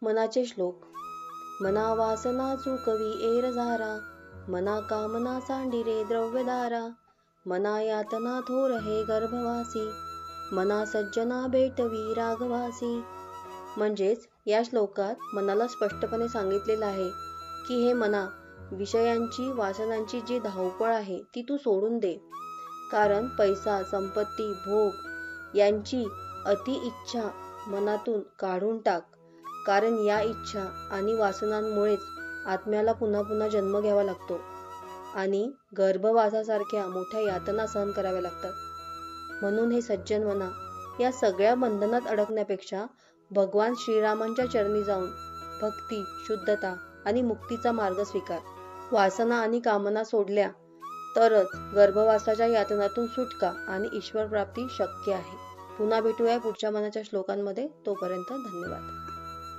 मनाचे श्लोक. मना वासना चुकवी एर झारा, मना कामना सांडिरे द्रव्यदारा, मना यातना थोर हे गर्भवासी, मना सज्जना भेटवी रागवासी. म्हणजेच या श्लोकात मनाला स्पष्टपणे सांगितलेलं आहे की हे मना, विषयांची वासनांची जी धावपळ आहे ती तू सोडून दे. कारण पैसा, संपत्ती, भोग यांची अति इच्छा मनातून काढून टाक. कारण या इच्छा आणि वासनांमुळेच आत्म्याला पुन्हा पुन्हा जन्म घ्यावा लागतो आणि गर्भवासासारख्या मोठ्या यातना सहन कराव्या लागतात. म्हणून हे सज्जन मना, या सगळ्या बंधनात अडकण्यापेक्षा भगवान श्रीरामांच्या चरणी जाऊन भक्ती, शुद्धता आणि मुक्तीचा मार्ग स्वीकार. वासना आणि कामना सोडल्या तरच गर्भवासाच्या यातनातून सुटका आणि ईश्वर प्राप्ती शक्य आहे. पुन्हा भेटूया पुढच्या मनाच्या श्लोकांमध्ये. तोपर्यंत धन्यवाद.